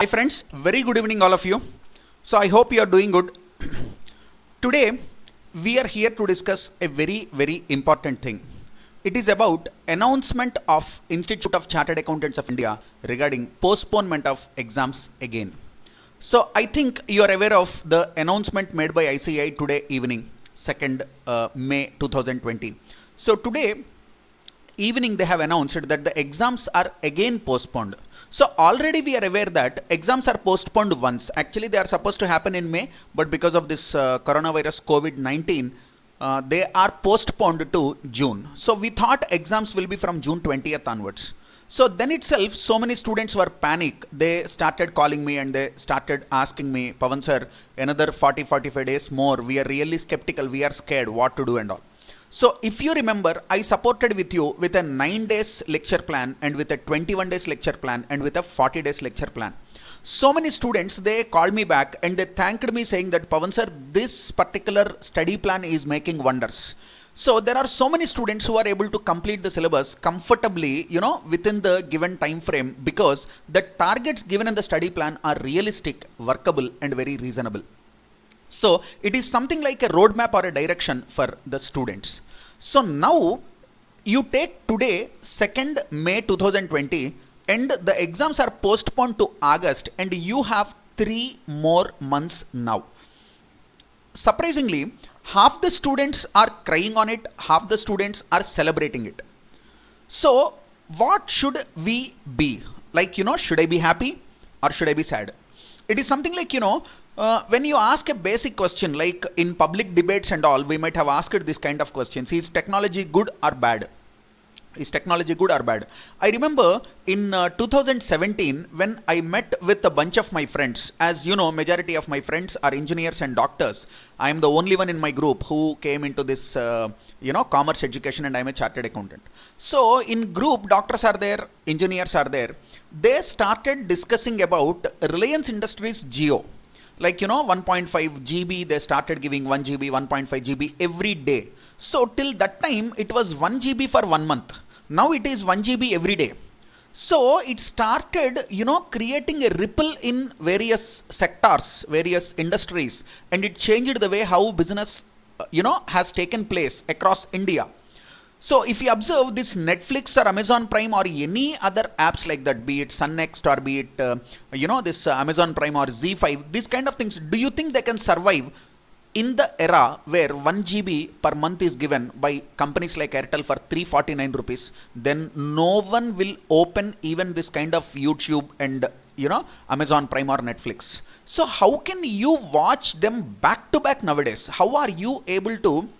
Hi friends, very good evening all of you. So I hope you are doing good. Today we are here to discuss a very important thing. It is about announcement of Institute of Chartered Accountants of India regarding postponement of exams again. So I think you are aware of the announcement made by ICSI today evening, 2nd May 2020. So today evening they have announced that the exams are again postponed. So already we are aware that exams are postponed once. Actually they are supposed to happen in May, but because of this coronavirus COVID-19, they are postponed to June. So we thought exams will be from June 20th onwards. So then itself so many students were panic. They started calling me and they started asking me, Pavan sir, another 40-45 days more. We are really skeptical. We are scared what to do and all. So if you remember, I supported with you with a 9 days lecture plan and with a 21 days lecture plan and with a 40 days lecture plan. So many students, they called me back and they thanked me saying that Pavan sir, this particular study plan is making wonders. So there are so many students who are able to complete the syllabus comfortably, within the given time frame, because the targets given in the study plan are realistic, workable and very reasonable. So it is something like a roadmap or a direction for the students. So now you take today 2nd May 2020 and the exams are postponed to August and you have 3 more months now. Surprisingly, half the students are crying on it, half the students are celebrating it. So what should we be? Like, should I be happy or should I be sad? It is something like, when you ask a basic question, like in public debates and all, we might have asked this kind of questions. Is technology good or bad? Is technology good or bad? I remember in 2017, when I met with a bunch of my friends, as you know, majority of my friends are engineers and doctors. I am the only one in my group who came into this, commerce education, and I am a chartered accountant. So in group, doctors are there, engineers are there. They started discussing about Reliance Industries Jio. Like, 1.5 GB, they started giving 1 GB, 1.5 GB every day. So till that time, it was 1 GB for 1 month. Now it is 1 GB every day. So it started, creating a ripple in various sectors, various industries, and it changed the way how business, has taken place across India. So if you observe this Netflix or Amazon Prime or any other apps like that, be it Sun Next or be it, this Amazon Prime or Z5, these kind of things, do you think they can survive in the era where 1 GB per month is given by companies like Airtel for 349 rupees? Then no one will open even this kind of YouTube and, Amazon Prime or Netflix. So how can you watch them back to back nowadays? How are you able to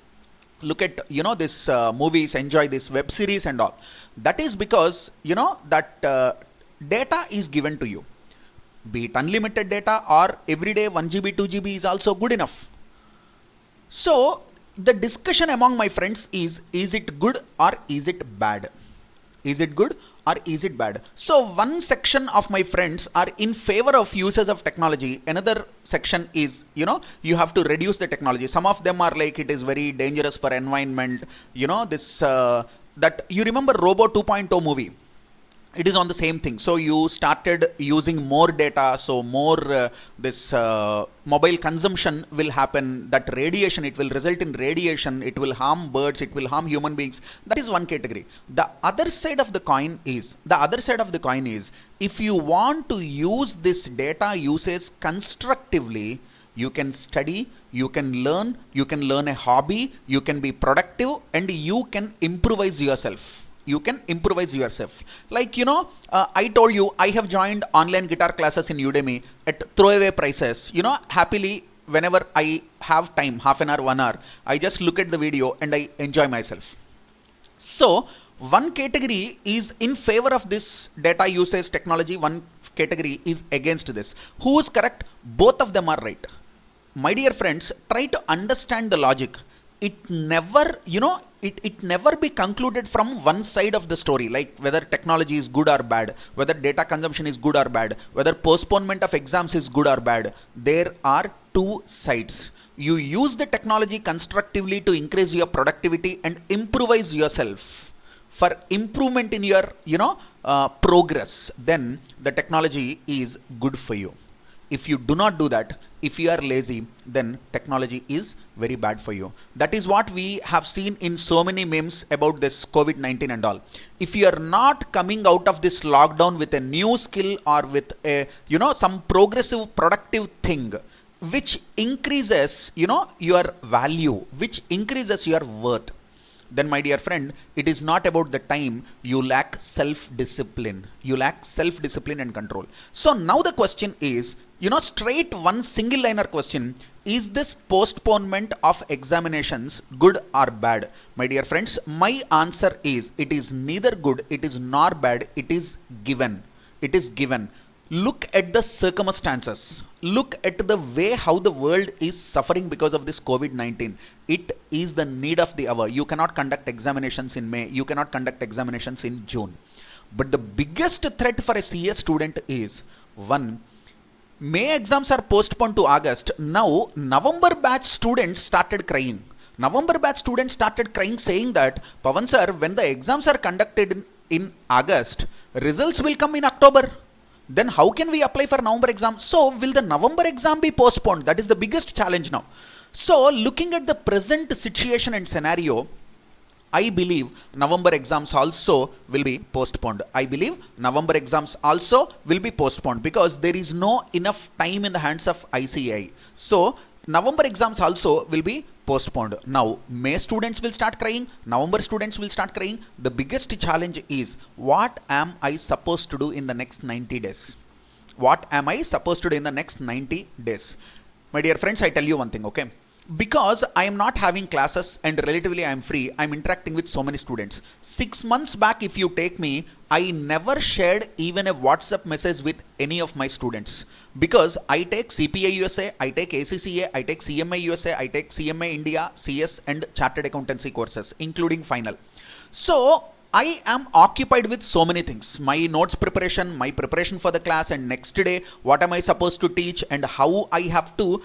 look at this movies, enjoy this web series and all? That is because that data is given to you, be it unlimited data or everyday 1 GB 2 GB is also good enough. So the discussion among my friends is it good or is it bad? Is it good or is it bad? So one section of my friends are in favor of uses of technology. Another section is, you have to reduce the technology. Some of them are like, it is very dangerous for environment. This, that you remember Robo 2.0 movie. It is on the same thing. So you started using more data, so more this mobile consumption will happen. That radiation, it will result in radiation. It will harm birds, it will harm human beings. That is one category. The other side of the coin is, if you want to use this data usage constructively, you can study, you can learn a hobby, you can be productive, and you can improvise yourself. Like, I told you, I have joined online guitar classes in Udemy at throwaway prices. Happily, whenever I have time, half an hour, 1 hour, I just look at the video and I enjoy myself. So one category is in favor of this data usage technology, one category is against this. Who is correct? Both of them are right. My dear friends, try to understand the logic. It never, it never be concluded from one side of the story, like whether technology is good or bad, whether data consumption is good or bad, whether postponement of exams is good or bad. There are two sides. You use the technology constructively to increase your productivity and improvise yourself. for improvement in your, progress, then the technology is good for you. If you do not do that, if you are lazy, then technology is very bad for you. That is what we have seen in so many memes about this COVID-19 and all. If you are not coming out of this lockdown with a new skill or with a, some progressive productive thing which increases, your value, which increases your worth, then my dear friend, it is not about the time. You lack self-discipline. You lack self-discipline and control. So now the question is, straight one single liner question, is this postponement of examinations good or bad? My dear friends, my answer is, it is neither good, it is nor bad, it is given. It is given. Look at the circumstances. Look at the way how the world is suffering because of this COVID-19. It is the need of the hour. You cannot conduct examinations in May. You cannot conduct examinations in June. But the biggest threat for a CA student is, one, May exams are postponed to August. Now, November batch students started crying. November batch students started crying saying that, Pavan sir, when the exams are conducted in August, results will come in October. Then how can we apply for November exam? So will the November exam be postponed? That is the biggest challenge now. So looking at the present situation and scenario, I believe November exams also will be postponed. I believe November exams also will be postponed because there is no enough time in the hands of ICSI. So November exams also will be postponed. Now, May students will start crying, November students will start crying. The biggest challenge is, what am I supposed to do in the next 90 days? What am I supposed to do in the next 90 days? My dear friends, I tell you one thing, okay? Because I am not having classes and relatively I am free, I am interacting with so many students. 6 months back, if you take me, I never shared even a WhatsApp message with any of my students. Because I take CPA USA, I take ACCA, I take CMA USA, I take CMA India, CS and Chartered Accountancy courses, including final. So, I am occupied with so many things. My notes preparation, my preparation for the class, and next day, what am I supposed to teach and how I have to,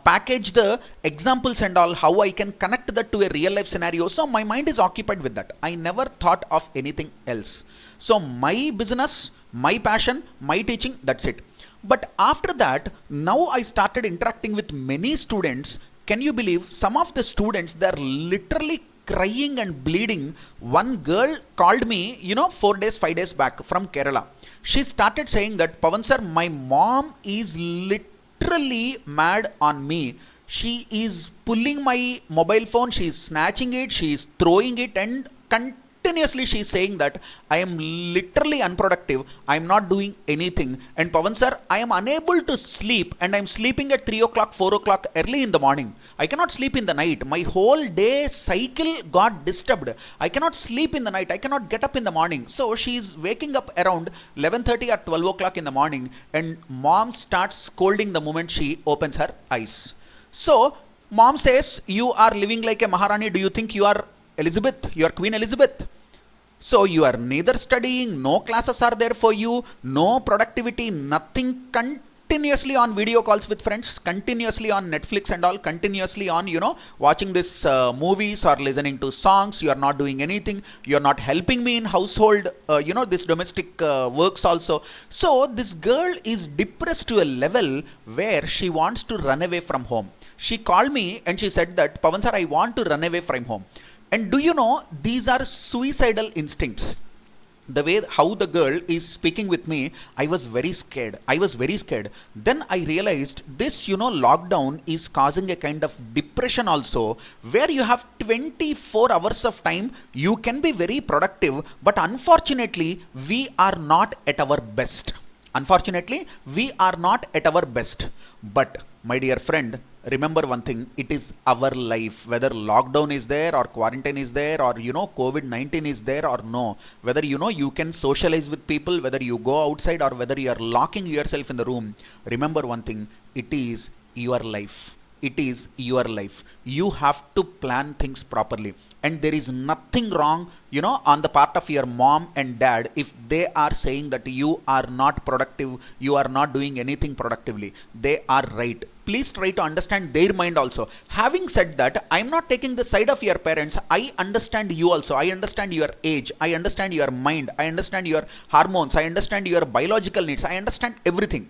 package the examples and all, how I can connect that to a real life scenario. So my mind is occupied with that. I never thought of anything else. So my business, my passion, my teaching, that's it. But after that, now I started interacting with many students. Can you believe some of the students, they're literally crying and bleeding. One girl called me, 4 days, 5 days back from Kerala. She started saying that, Pavan sir, my mom is literally mad on me. She is pulling my mobile phone, she is snatching it, she is throwing it, and continuously she is saying that I am literally unproductive, I am not doing anything, and Pavan sir, I am unable to sleep, and I am sleeping at 3 o'clock, 4 o'clock early in the morning. I cannot sleep in the night. My whole day cycle got disturbed. I cannot sleep in the night. I cannot get up in the morning. So she is waking up around 11:30 or 12 o'clock in the morning, and mom starts scolding the moment she opens her eyes. So mom says, you are living like a Maharani. Do you think you are Elizabeth? You are Queen Elizabeth. So you are neither studying, no classes are there for you, no productivity, nothing. Continuously on video calls with friends, continuously on Netflix and all, continuously on, watching this movies or listening to songs. You are not doing anything. You are not helping me in household, this domestic works also. So this girl is depressed to a level where she wants to run away from home. She called me and she said that, Pavan sir, I want to run away from home. And do you know, these are suicidal instincts. The way how the girl is speaking with me, I was very scared. Then I realized this, lockdown is causing a kind of depression also, where you have 24 hours of time. You can be very productive, but unfortunately, we are not at our best. But my dear friend, remember one thing, it is our life. Whether lockdown is there or quarantine is there or, COVID-19 is there or no. Whether, you can socialize with people, whether you go outside or whether you are locking yourself in the room. Remember one thing, it is your life. it is your life. You have to plan things properly, and there is nothing wrong, on the part of your mom and dad if they are saying that you are not productive, you are not doing anything productively. They are right. Please try to understand their mind also. Having said that, I am not taking the side of your parents. I understand you also. I understand your age, I understand your mind, I understand your hormones, I understand your biological needs, I understand everything.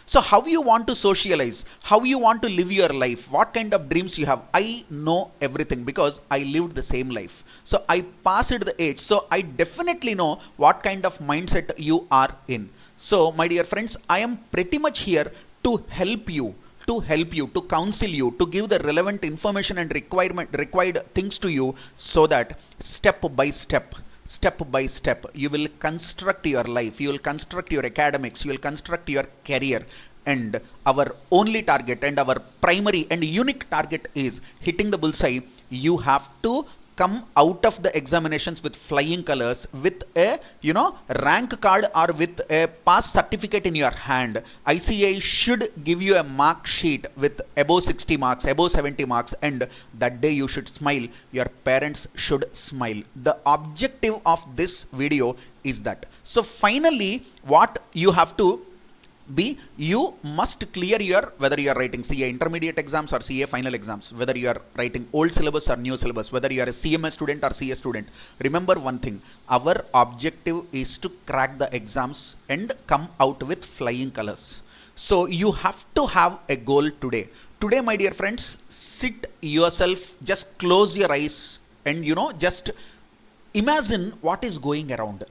So how you want to socialize, how you want to live your life, what kind of dreams you have, I know everything because I lived the same life. So I passed the age, so I definitely know what kind of mindset you are in. So my dear friends, I am pretty much here to help you, to counsel you, to give the relevant information and required things to you, so that step by step you will construct your life, you will construct your academics, you will construct your career. And our only target and our primary and unique target is hitting the bullseye. You have to come out of the examinations with flying colors, with a rank card or with a pass certificate in your hand. ICSI should give you a mark sheet with above 60 marks, above 70 marks, and that day you should smile, your parents should smile. The objective of this video is that. So finally, what you have to B, you must clear your, whether you are writing CA intermediate exams or CA final exams, whether you are writing old syllabus or new syllabus, whether you are a CMS student or CS student. Remember one thing, our objective is to crack the exams and come out with flying colors. So you have to have a goal today. Today, my dear friends, sit yourself, just close your eyes and just imagine what is going around.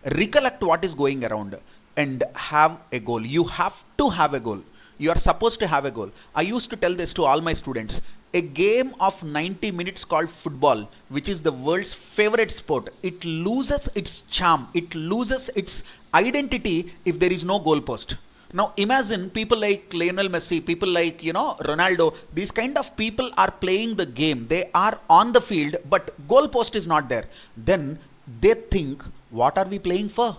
Recollect what is going around and have a goal. You have to have a goal. You are supposed to have a goal. I used to tell this to all my students. A game of 90 minutes called football, which is the world's favorite sport, it loses its charm, it loses its identity if there is no goal post. Now imagine people like Lionel Messi, people like Ronaldo, these kind of people are playing the game. They are on the field, but goal post is not there. Then they think, what are we playing for?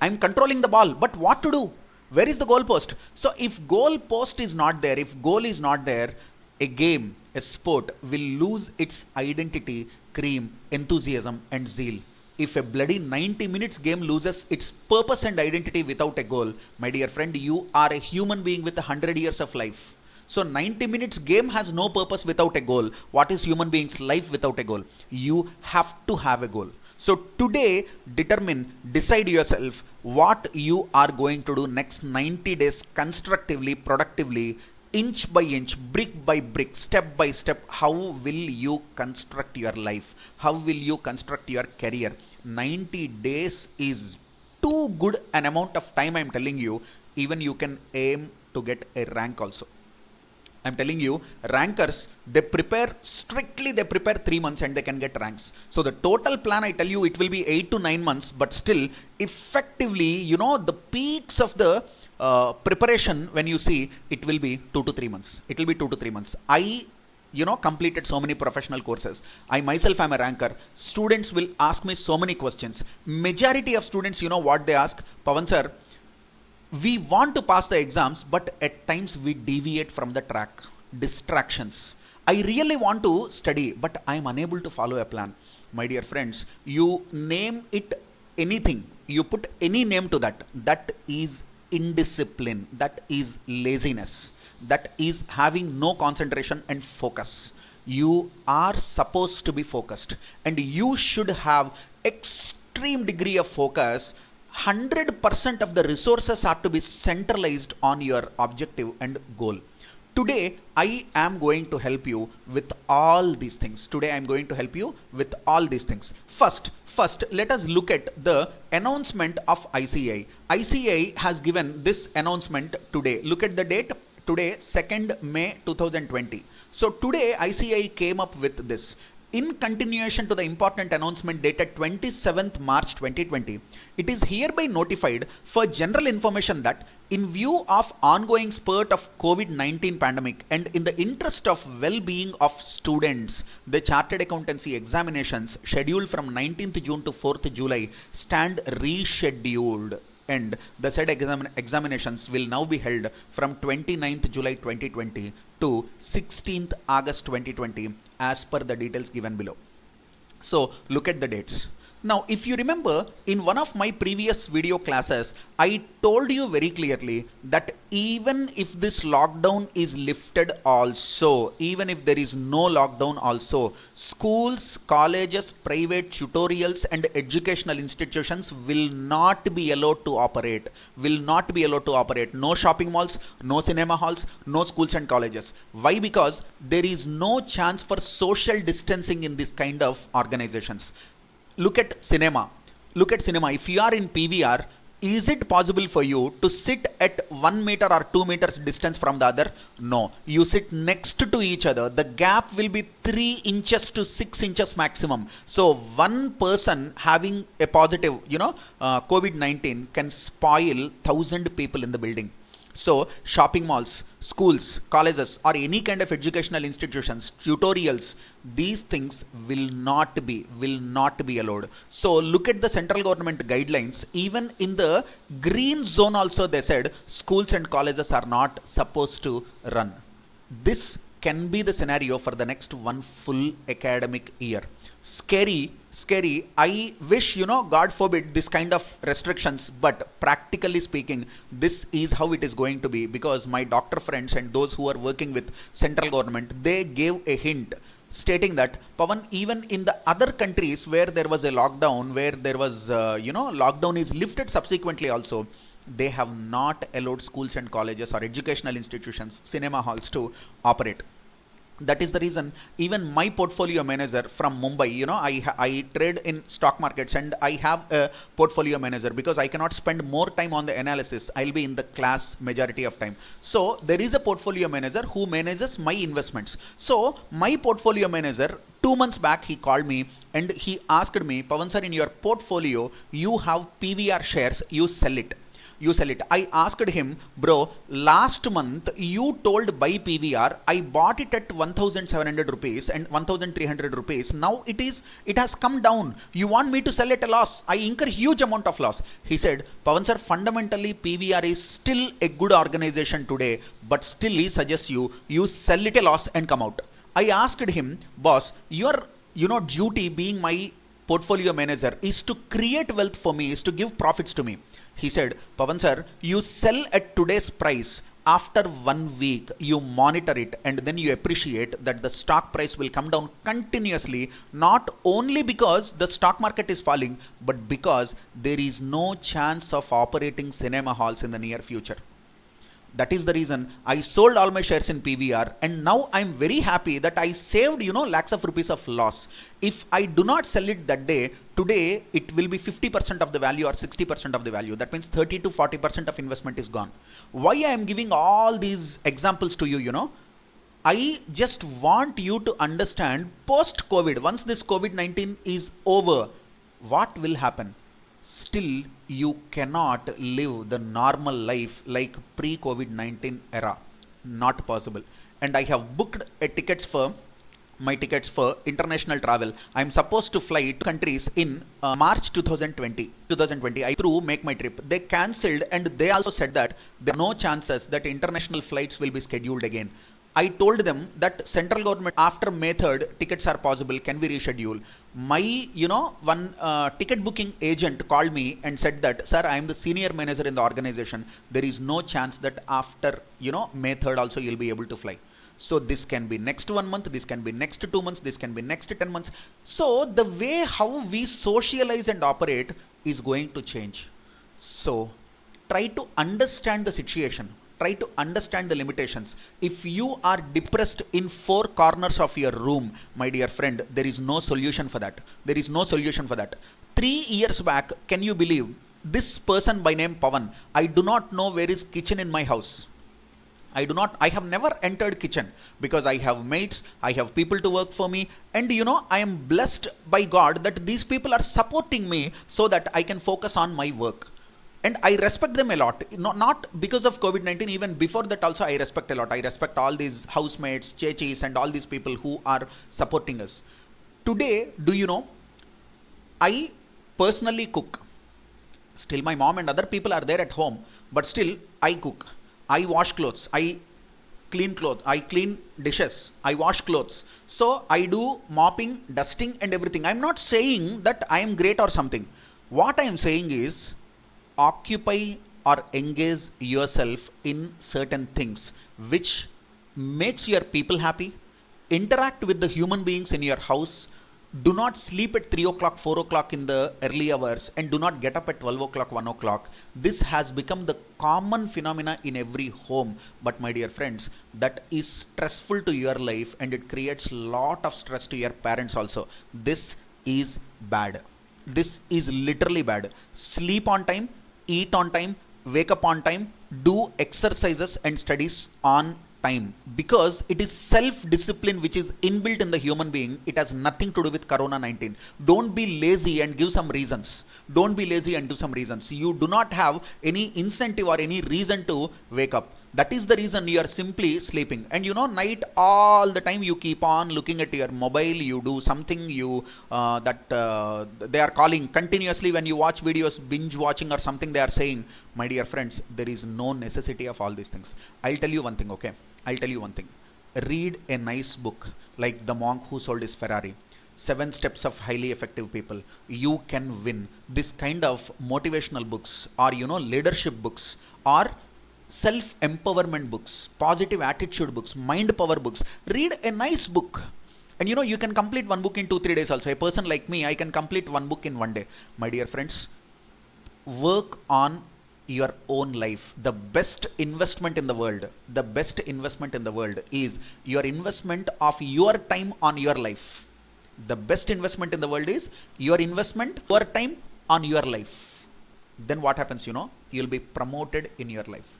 I'm controlling the ball, but what to do? Where is the goal post? So if goal post is not there, if goal is not there, a game, a sport will lose its identity, cream, enthusiasm and zeal. If a bloody 90 minutes game loses its purpose and identity without a goal, my dear friend, you are a human being with 100 years of life. So 90 minutes game has no purpose without a goal. What is human being's life without a goal? You have to have a goal. So today, decide yourself what you are going to do next 90 days constructively, productively, inch by inch, brick by brick, step by step. How will you construct your life? How will you construct your career? 90 days is too good an amount of time, I am telling you. Even you can aim to get a rank also. I'm telling you, rankers, they prepare 3 months and they can get ranks. So the total plan, I tell you, it will be 8 to 9 months, but still effectively, the peaks of the preparation, when you see, it will be 2 to 3 months. It will be 2 to 3 months. I completed so many professional courses. I myself am a ranker. Students will ask me so many questions. Majority of students, what they ask? Pavan sir, we want to pass the exams, but at times we deviate from the track. Distractions. I really want to study, but I am unable to follow a plan. My dear friends, you name it anything, you put any name to that. That is indiscipline. That is laziness. That is having no concentration and focus. You are supposed to be focused, and you should have extreme degree of focus. 100% of the resources are to be centralized on your objective and goal. Today, I am going to help you with all these things. Today, I am going to help you with all these things. First, let us look at the announcement of ICSI. ICSI has given this announcement today. Look at the date. Today, 2nd May 2020. So today, ICSI came up with this. In continuation to the important announcement dated 27th March 2020, it is hereby notified for general information that in view of ongoing spurt of COVID-19 pandemic and in the interest of well-being of students, the Chartered Accountancy examinations scheduled from 19th June to 4th July stand rescheduled. end, the said examinations will now be held from 29th July 2020 to 16th August 2020 as per the details given below. So look at the dates. Now, if you remember, in one of my previous video classes, I told you very clearly that even if this lockdown is lifted also, even if there is no lockdown also, schools, colleges, private tutorials and educational institutions will not be allowed to operate. No shopping malls, no cinema halls, no schools and colleges. Why? Because there is no chance for social distancing in this kind of organizations. Look at cinema. If you are in PVR, is it possible for you to sit at 1 meter or 2 meters distance from the other? No. You sit next to each other. The gap will be 3 inches to 6 inches maximum. So one person having a positive, COVID-19 can spoil 1,000 people in the building. So shopping malls, schools, colleges or any kind of educational institutions, tutorials, these things will not be allowed. So look at the central government guidelines. Even in the green zone also they said schools and colleges are not supposed to run. This can be the scenario for the next one full academic year. Scary. I wish, God forbid this kind of restrictions, but practically speaking, this is how it is going to be, because my doctor friends and those who are working with central government, they gave a hint stating that, Pavan, even in the other countries where there was a lockdown, where there was, lockdown is lifted subsequently also, they have not allowed schools and colleges or educational institutions, cinema halls to operate. That is the reason even my portfolio manager from Mumbai, I trade in stock markets and I have a portfolio manager because I cannot spend more time on the analysis. I'll be in the class majority of time. So there is a portfolio manager who manages my investments. So my portfolio manager, 2 months back, he called me and he asked me, Pavan sir, in your portfolio, you have PVR shares, you sell it. I asked him, bro, last month you told buy PVR, I bought it at 1,700 rupees and 1,300 rupees. Now it has come down. You want me to sell at a loss? I incur huge amount of loss. He said, Pavan sir, fundamentally PVR is still a good organization today, but still he suggests you sell it a loss and come out. I asked him, boss, your duty being my portfolio manager is to create wealth for me, is to give profits to me. He said, Pavan sir, you sell at today's price. After 1 week, you monitor it and then you appreciate that the stock price will come down continuously, not only because the stock market is falling, but because there is no chance of operating cinema halls in the near future. That is the reason I sold all my shares in PVR, and now I'm very happy that I saved, lakhs of rupees of loss. If I do not sell it that day, today it will be 50% of the value or 60% of the value. That means 30 to 40% of investment is gone. Why I am giving all these examples to you, I just want you to understand post-COVID, once this COVID-19 is over, what will happen? Still, you cannot live the normal life like pre-COVID-19 era. Not possible. And I have booked my tickets for international travel. I am supposed to fly to countries in March 2020. I through make my trip. They cancelled and they also said that there are no chances that international flights will be scheduled again. I told them that central government after May 3rd tickets are possible, can we reschedule? My one ticket booking agent called me and said that, sir, I am the senior manager in the organization, there is no chance that after May 3rd also you'll be able to fly. So this can be next 1 month, this can be next 2 months, this can be next 10 months. So the way how we socialize and operate is going to change. So try to understand the situation. Try to understand the limitations. If you are depressed in 4 corners of your room, my dear friend, there is no solution for that. 3 years back, can you believe, this person by name Pavan, I do not know where is kitchen in my house. I have never entered kitchen because I have mates, I have people to work for me, and I am blessed by God that these people are supporting me so that I can focus on my work. And I respect them a lot, not because of COVID-19, even before that also I respect a lot. I respect all these housemates, chechis and all these people who are supporting us. Today, do you know, I personally cook. Still my mom and other people are there at home, but still I cook, I wash clothes, I clean dishes, I wash clothes. So I do mopping, dusting and everything. I'm not saying that I am great or something. What I am saying is, occupy or engage yourself in certain things which makes your people happy. Interact with the human beings in your house. Do not sleep at 3 o'clock, 4 o'clock in the early hours, and do not get up at 12 o'clock, 1 o'clock. This has become the common phenomena in every home. But my dear friends, that is stressful to your life, and it creates lot of stress to your parents also. This is bad. This is literally bad. Sleep on time, eat on time, wake up on time, do exercises and studies on time, because it is self discipline which is inbuilt in the human being. It has nothing to do with corona 19. Don't be lazy and give some reasons. Don't be lazy and give some reasons. You do not have any incentive or any reason to wake up. That is the reason you are simply sleeping. And night all the time you keep on looking at your mobile, you do something, they are calling continuously. When you watch videos, binge watching or something they are saying. My dear friends, there is no necessity of all these things. I'll tell you one thing, okay? I'll tell you one thing. Read a nice book like The Monk Who Sold His Ferrari, 7 Steps of Highly Effective People. You can win. This kind of motivational books, or leadership books, or self-empowerment books, positive attitude books, mind power books. Read a nice book. And you can complete one book in 2-3 days also. A person like me, I can complete one book in one day. My dear friends, work on your own life. The best investment in the world, is your investment of your time on your life. The best investment in the world is your investment, your time on your life. Then what happens? You'll be promoted in your life.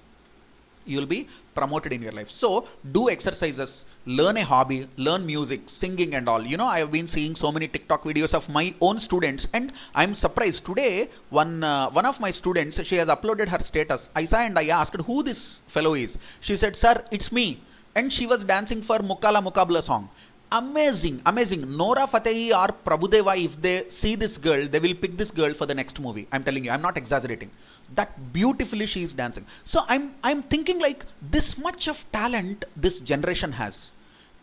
So do exercises, learn a hobby, learn music, singing and all. I have been seeing so many TikTok videos of my own students, and I'm surprised. Today one of my students, she has uploaded her status. I saw and I asked who this fellow is. She said, sir, it's me. And she was dancing for Mukala Mukabla song. Amazing. Nora Fatehi or Prabhudeva, if they see this girl, they will pick this girl for the next movie. I'm telling you, I'm not exaggerating. That beautifully she is dancing. So I'm thinking, like, this much of talent this generation has.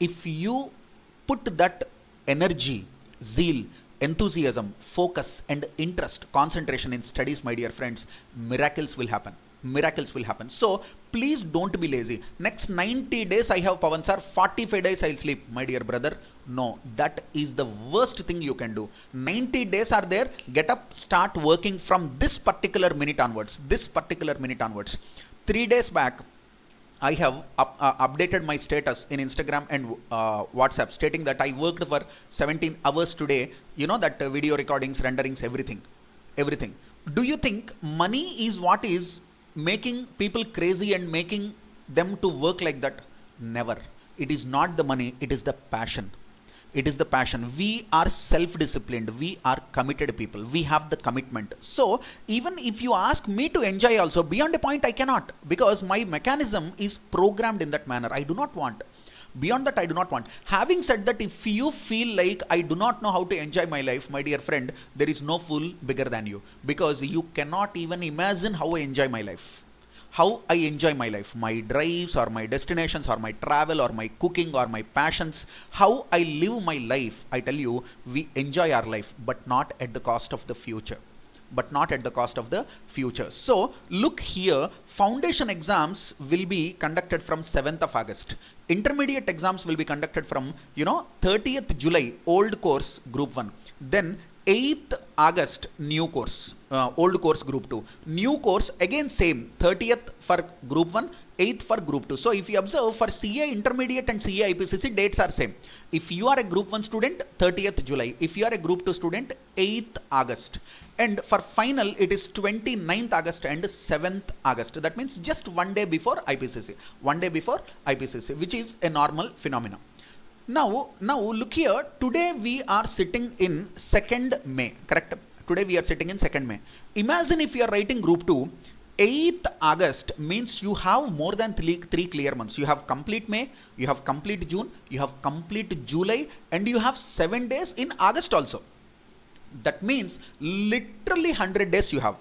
If you put that energy, zeal, enthusiasm, focus and interest, concentration in studies, my dear friends, miracles will happen. So please don't be lazy. Next 90 days I have, Pavan sir, 45 days I'll sleep. My dear brother, no, that is the worst thing you can do. 90 days are there. Get up, start working from this particular minute onwards. 3 days back, I have updated my status in Instagram and WhatsApp, stating that I worked for 17 hours today. That video recordings, renderings, everything. Do you think money is what is making people crazy and making them to work like that? Never. It is not the money, it is the passion. We are self-disciplined, we are committed people, we have the commitment. So even if you ask me to enjoy also, beyond a point I cannot, because my mechanism is programmed in that manner. I do not want. Beyond that, I do not want. Having said that, if you feel like I do not know how to enjoy my life, my dear friend, there is no fool bigger than you, because you cannot even imagine how I enjoy my life. My drives or my destinations or my travel or my cooking or my passions, how I live my life. I tell you, we enjoy our life, but not at the cost of the future. So look here, foundation exams will be conducted from 7th of August. Intermediate exams will be conducted from 30th July, old course group 1. Then 8th August, new course, old course group 2. New course again same, 30th for group 1, 8th for group 2. So if you observe, for CA intermediate and CA IPCC, dates are same. If you are a group 1 student, 30th July. If you are a group 2 student, 8th August. And for final, it is 29th August and 7th August. That means just one day before IPCC, which is a normal phenomenon. Now look here. Today we are sitting in 2nd May, correct? Today we are sitting in 2nd May. Imagine if you are writing group 2, 8th August means you have more than three clear months. You have complete May, you have complete June, you have complete July, and you have 7 days in August also. That means literally 100 days you have.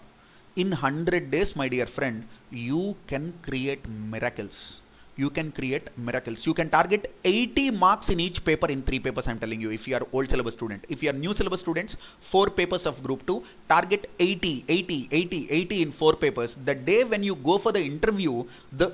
In 100 days, my dear friend, you can create miracles. You can create miracles. You can target 80 marks in each paper in 3 papers, I'm telling you, if you are old syllabus student. If you are new syllabus students, 4 papers of group 2, target 80, 80, 80, 80 in 4 papers. The day when you go for the interview, the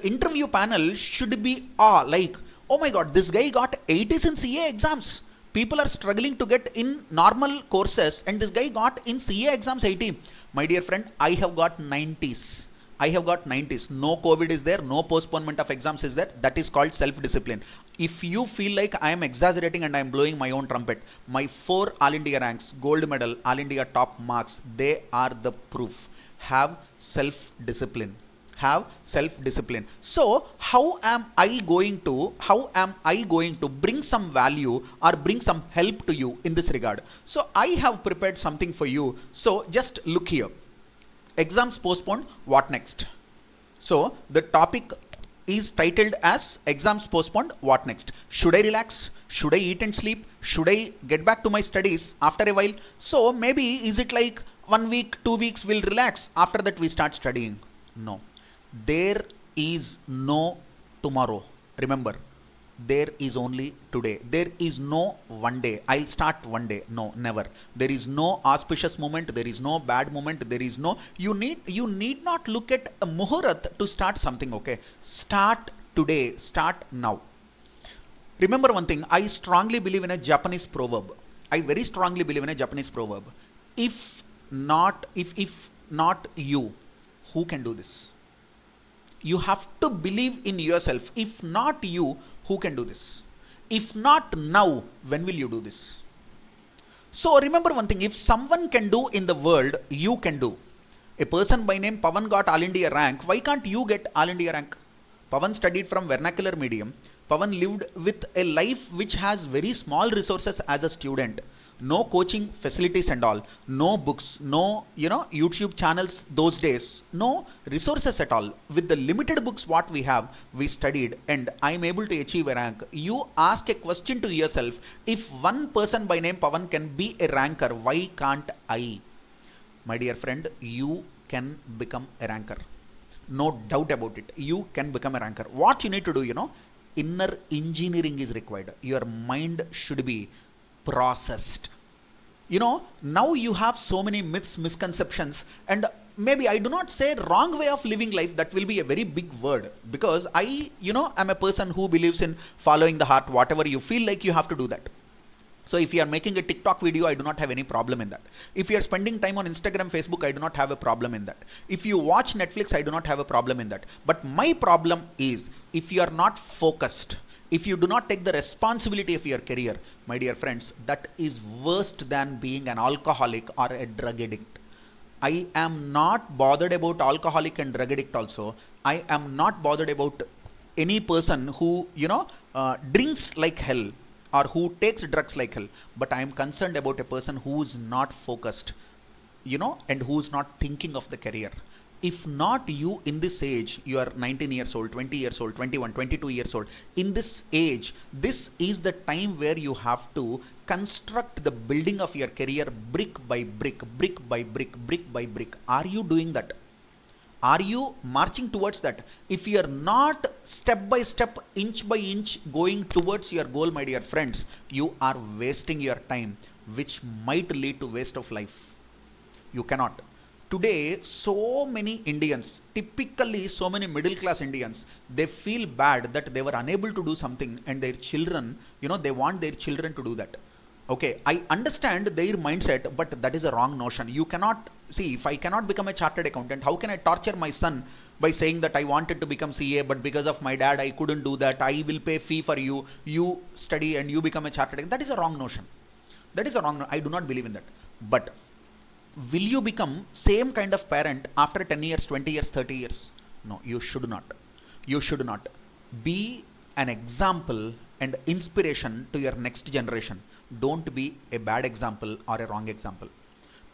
interview panel should be like, oh my god, this guy got 80s in CA exams. People are struggling to get in normal courses, and this guy got in CA exams 80. My dear friend, I have got 90s. I have got 90s. No COVID is there, no postponement of exams is there. That is called self-discipline. If you feel like I am exaggerating and I am blowing my own trumpet, my 4 All India ranks, gold medal, All India top marks, they are the proof. Have self-discipline. Have self-discipline. So how am I going to bring some value or bring some help to you in this regard? So I have prepared something for you. So just look here. Exams postponed, what next? So the topic is titled as exams postponed, what next? Should I relax? Should I eat and sleep? Should I get back to my studies after a while? So maybe is it like 1 week, 2 weeks we'll relax, after that we start studying? No. There is no tomorrow. Remember, there is only today. There is no one day. I'll start one day. No, never. There is no auspicious moment. There is no bad moment. There is no. You need not look at a muhurat to start something. Okay, start today. Start now. Remember one thing. I strongly believe in a Japanese proverb. I very strongly believe in a Japanese proverb. If not you, who can do this? You have to believe in yourself. If not you, who can do this? If not now, when will you do this? So remember one thing, if someone can do in the world, you can do. A person by name Pavan got All India rank. Why can't you get All India rank? Pavan studied from vernacular medium. Pavan lived with a life which has very small resources as a student. No coaching facilities and all, no books, no YouTube channels those days, no resources at all. With the limited books what we have, we studied, and I am able to achieve a rank. You ask a question to yourself, if one person by name Pavan can be a ranker, why can't I? My dear friend, you can become a ranker. No doubt about it. You can become a ranker. What you need to do, inner engineering is required. Your mind should be processed. Now you have so many myths, misconceptions, and maybe I do not say wrong way of living life. That will be a very big word, because I am a person who believes in following the heart. Whatever you feel like, you have to do that. So if you are making a TikTok video, I do not have any problem in that. If you are spending time on Instagram, Facebook, I do not have a problem in that. If you watch Netflix, I do not have a problem in that. But my problem is, if you are not focused, if you do not take the responsibility of your career, my dear friends, that is worse than being an alcoholic or a drug addict. I am not bothered about alcoholic and drug addict also. I am not bothered about any person who, drinks like hell or who takes drugs like hell. But I am concerned about a person who is not focused, and who is not thinking of the career. If not you in this age, you are 19 years old, 20 years old, 21, 22 years old. In this age, this is the time where you have to construct the building of your career brick by brick, brick by brick, brick by brick. Are you doing that? Are you marching towards that? If you are not step by step, inch by inch going towards your goal, my dear friends, you are wasting your time, which might lead to waste of life. You cannot. Today, so many Indians, typically so many middle class Indians, they feel bad that they were unable to do something, and their children, they want their children to do that. Okay, I understand their mindset, but that is a wrong notion. You cannot, see, if I cannot become a chartered accountant, how can I torture my son by saying that I wanted to become CA, but because of my dad, I couldn't do that. I will pay fee for you, you study and you become a chartered accountant. That is a wrong notion. That is a wrong, I do not believe in that. But will you become same kind of parent after 10 years, 20 years, 30 years? No, you should not. You should not. Be an example and inspiration to your next generation. Don't be a bad example or a wrong example.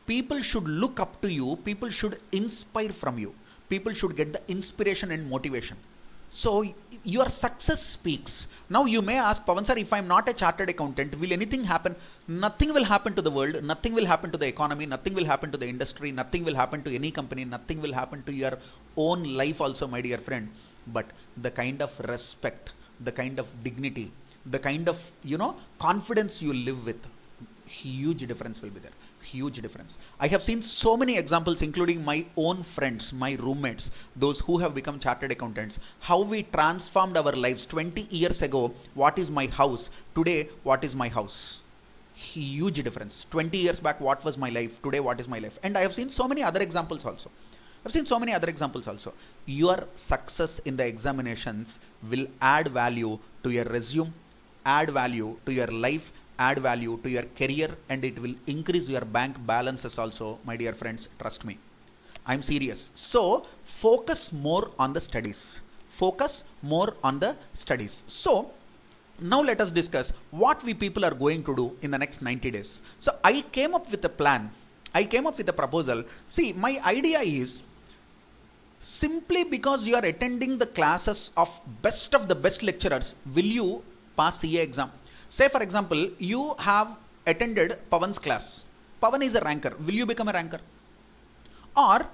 People should look up to you. People should inspire from you. People should get the inspiration and motivation. So your success speaks. Now you may ask, Pavan sir, if I'm not a chartered accountant, will anything happen? Nothing will happen to the world, nothing will happen to the economy, nothing will happen to the industry, nothing will happen to any company, nothing will happen to your own life also, my dear friend. But the kind of respect, the kind of dignity, the kind of, confidence you live with, huge difference will be there. Huge difference. I have seen so many examples, including my own friends, my roommates, those who have become chartered accountants, how we transformed our lives. 20 years ago, what is my house? Today, what is my house? Huge difference. 20 years back, what was my life? Today, what is my life? And I have seen so many other examples also. Your success in the examinations will add value to your resume, add value to your life, add value to your career, and it will increase your bank balances also, my dear friends. Trust me, I'm serious. So focus more on the studies. So now let us discuss what we people are going to do in the next 90 days. So I came up with a plan. I came up with a proposal. See, my idea is, simply because you are attending the classes of the best lecturers, will you pass CA exam? Say for example, you have attended Pavan's class. Pavan is a ranker. Will you become a ranker? Or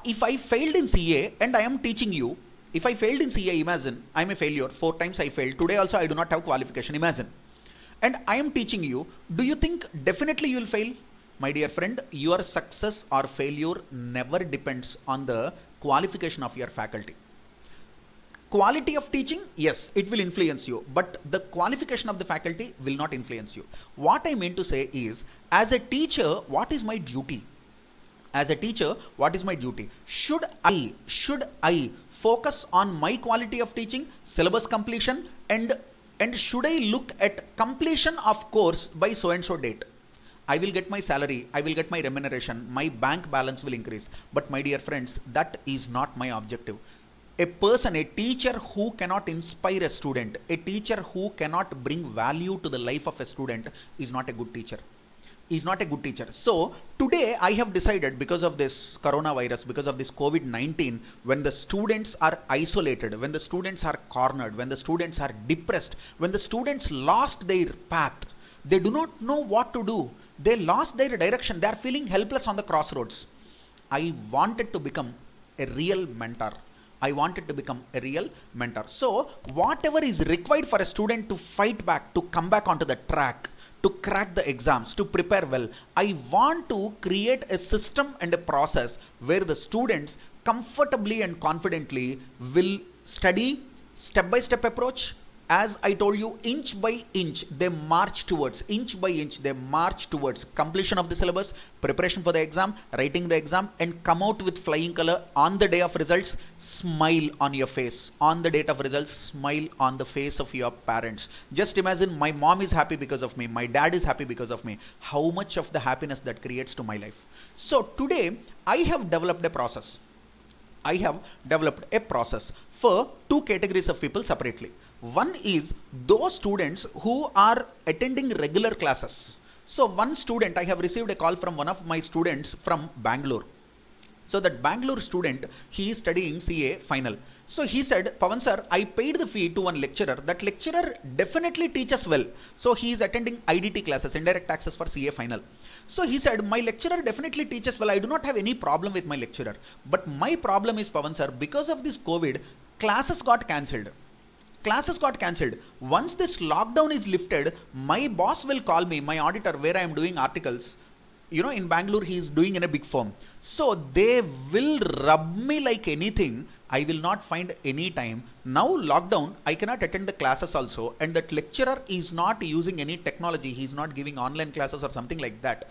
if I failed in CA and I am teaching you, if I failed in CA, imagine I am a failure. 4 times I failed. Today also I do not have qualification. Imagine. And I am teaching you. Do you think definitely you will fail? My dear friend, your success or failure never depends on the qualification of your faculty. Quality of teaching, yes, it will influence you, but the qualification of the faculty will not influence you. What I mean to say is, as a teacher, what is my duty? Should I focus on my quality of teaching, syllabus completion, and should I look at completion of course by so and so date? I will get my salary, I will get my remuneration, my bank balance will increase. But my dear friends, that is not my objective. A teacher who cannot inspire a student, a teacher who cannot bring value to the life of a student is not a good teacher. So today I have decided, because of this coronavirus, because of this COVID-19, when the students are isolated, when the students are cornered, when the students are depressed, when the students lost their path, they do not know what to do. They lost their direction. They are feeling helpless on the crossroads. I wanted to become a real mentor. So whatever is required for a student to fight back, to come back onto the track, to crack the exams, to prepare well, I want to create a system and a process where the students comfortably and confidently will study, step-by-step approach. As I told you, inch by inch they march towards completion of the syllabus, preparation for the exam, writing the exam, and come out with flying color on the day of results. Smile on your face on the date of results, smile on the face of your parents. Just imagine, my mom is happy because of me, my dad is happy because of me. How much of the happiness that creates to my life. So today I have developed a process for 2 categories of people separately. One is those students who are attending regular classes. So one student, I have received a call from one of my students from Bangalore. So that Bangalore student, he is studying CA final. So he said, Pavan sir, I paid the fee to one lecturer. That lecturer definitely teaches well. So he is attending IDT classes, indirect taxes for CA final. So he said, my lecturer definitely teaches well. I do not have any problem with my lecturer. But my problem is, Pavan sir, because of this COVID, classes got cancelled. Once this lockdown is lifted, my boss will call me, my auditor, where I am doing articles. In Bangalore, he is doing in a big firm. So they will rub me like anything. I will not find any time. Now lockdown, I cannot attend the classes also. And that lecturer is not using any technology. He is not giving online classes or something like that.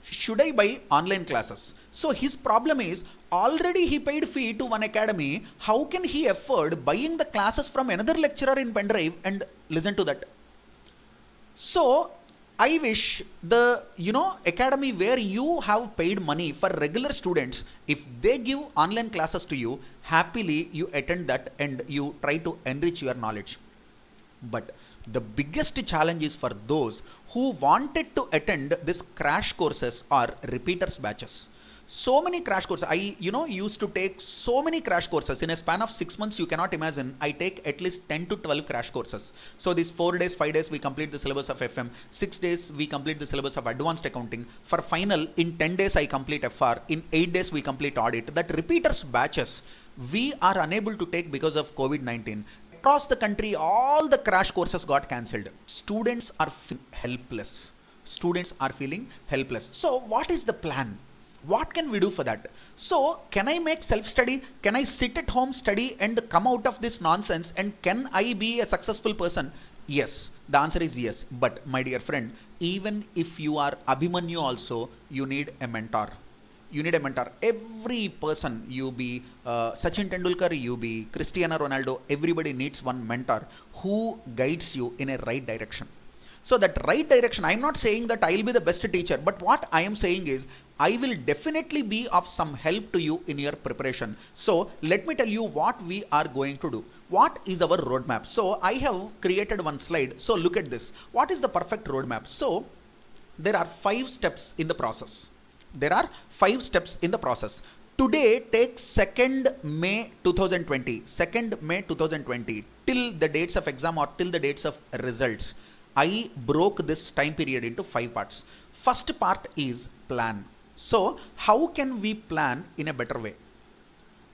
Should I buy online classes? So his problem is, already he paid fee to one academy. How can he afford buying the classes from another lecturer in pendrive and listen to that? So I wish the academy where you have paid money for regular students, if they give online classes to you, happily you attend that and you try to enrich your knowledge. But the biggest challenge is for those who wanted to attend this crash courses or repeaters batches. So many crash courses. I used to take so many crash courses in a span of 6 months. You cannot imagine. I take at least 10 to 12 crash courses. So these 4 days, 5 days we complete the syllabus of FM, 6 days we complete the syllabus of advanced accounting. For final, in 10 days I complete FR, in 8 days we complete audit. That repeaters batches we are unable to take because of COVID-19. Across the country, all the crash courses got cancelled. Students are helpless. Students are feeling helpless. So what is the plan? What can we do for that? So can I make self-study? Can I sit at home, study and come out of this nonsense? And can I be a successful person? Yes, the answer is yes. But my dear friend, even if you are Abhimanyu also, you need a mentor. You need a mentor. Every person, you be Sachin Tendulkar, you be Cristiano Ronaldo, everybody needs one mentor who guides you in a right direction. So that right direction, I am not saying that I will be the best teacher, but what I am saying is I will definitely be of some help to you in your preparation. So let me tell you what we are going to do. What is our roadmap? So I have created one slide. So look at this. What is the perfect roadmap? So there are 5 steps in the process. There are 5 steps in the process. Today take 2nd May 2020, 2nd May 2020 till the dates of exam or till the dates of results. I broke this time period into 5 parts. First part is plan. So how can we plan in a better way?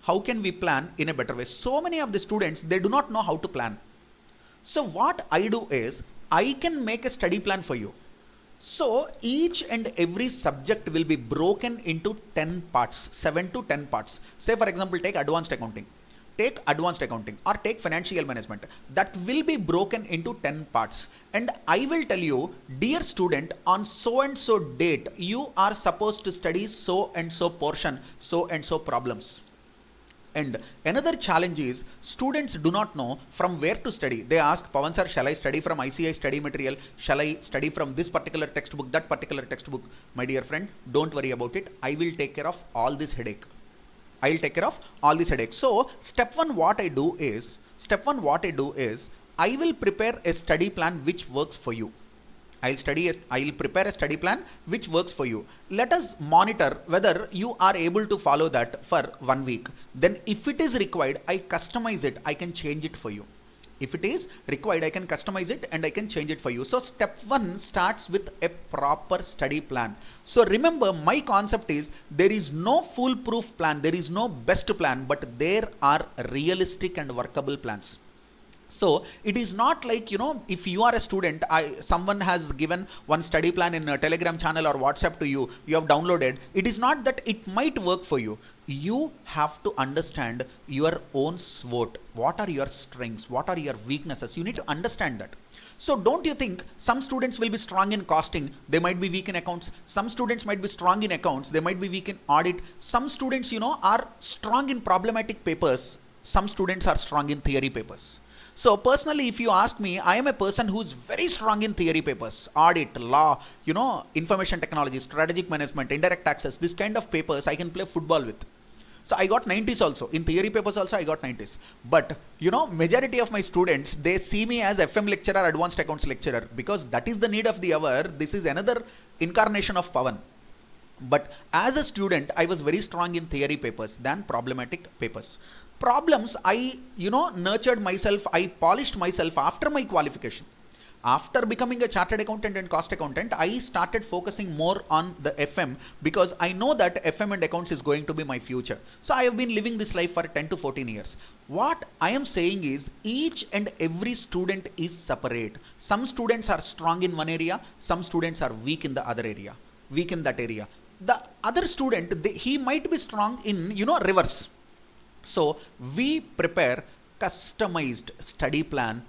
How can we plan in a better way? So many of the students, they do not know how to plan. So what I do is I can make a study plan for you. So each and every subject will be broken into 10 parts, 7 to 10 parts. Say for example, take advanced accounting. Take advanced accounting or take financial management. That will be broken into 10 parts. And I will tell you, dear student, on so and so date, you are supposed to study so and so portion, so and so problems. And another challenge is students do not know from where to study. They ask, Pavan sir, shall I study from ICSI study material? Shall I study from this particular textbook, that particular textbook? My dear friend, don't worry about it. I will take care of all this headache. I will take care of all this headache. So step 1 what I do is I will prepare a study plan which works for you. I will prepare a study plan which works for you. Let us monitor whether you are able to follow that for 1 week. Then if it is required, I customize it. I can change it for you. If it is required, I can customize it and I can change it for you. So step 1 starts with a proper study plan. So remember, my concept is there is no foolproof plan, there is no best plan, but there are realistic and workable plans. So it is not like, if you are a student, someone has given one study plan in a Telegram channel or WhatsApp to you, you have downloaded. It is not that it might work for you. You have to understand your own SWOT. What are your strengths? What are your weaknesses? You need to understand that. So don't you think some students will be strong in costing, they might be weak in accounts. Some students might be strong in accounts, they might be weak in audit. Some students, are strong in problematic papers. Some students are strong in theory papers. So personally, if you ask me, I am a person who is very strong in theory papers, audit, law, information technology, strategic management, indirect taxes, this kind of papers I can play football with. So I got 90s also. In theory papers also I got 90s. But majority of my students, they see me as FM lecturer, advanced accounts lecturer, because that is the need of the hour. This is another incarnation of Pavan. But as a student, I was very strong in theory papers than problematic papers. Problems, I nurtured myself, I polished myself after my qualification. After becoming a chartered accountant and cost accountant, I started focusing more on the FM because I know that FM and accounts is going to be my future. So I have been living this life for 10 to 14 years. What I am saying is each and every student is separate. Some students are strong in one area, some students are weak in the other area, weak in that area. The other student, he might be strong in, reverse. So we prepare customized study plan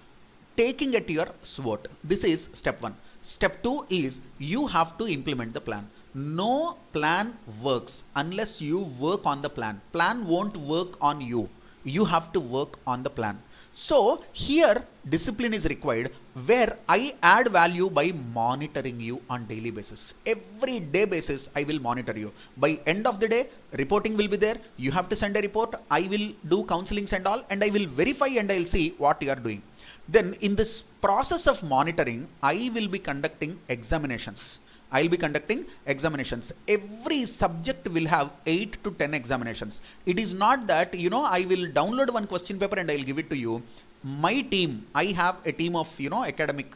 taking at your SWOT. This is step 1. Step 2 is you have to implement the plan. No plan works unless you work on the plan. Plan won't work on you. You have to work on the plan. So here discipline is required, where I add value by monitoring you on daily basis. Every day basis I will monitor you. By end of the day, reporting will be there. You have to send a report. I will do counselings and all, and I will verify and I will see what you are doing. Then in this process of monitoring, I will be conducting examinations. I'll be conducting examinations. Every subject will have 8 to 10 examinations. It is not that, I will download one question paper and I'll give it to you. My team, I have a team of, academic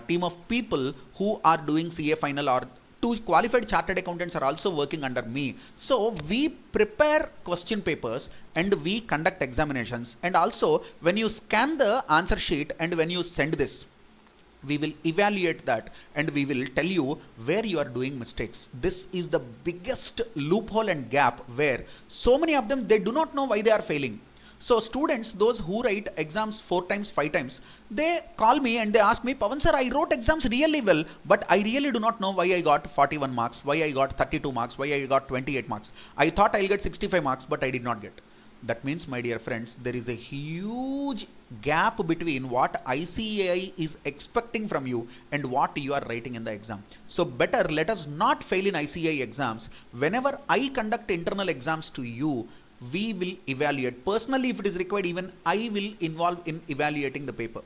team of people who are doing CA final, or two qualified chartered accountants are also working under me. So we prepare question papers and we conduct examinations. And also when you scan the answer sheet and when you send this, we will evaluate that and we will tell you where you are doing mistakes. This is the biggest loophole and gap where so many of them, they do not know why they are failing. So students, those who write exams 4 times, 5 times, they call me and they ask me, Pavan sir, I wrote exams really well, but I really do not know why I got 41 marks, why I got 32 marks, why I got 28 marks. I thought I'll get 65 marks, but I did not get. That means, my dear friends, there is a huge gap between what ICAI is expecting from you and what you are writing in the exam. So better let us not fail in ICAI exams. Whenever I conduct internal exams to you, we will evaluate. Personally, if it is required, even I will involve in evaluating the paper.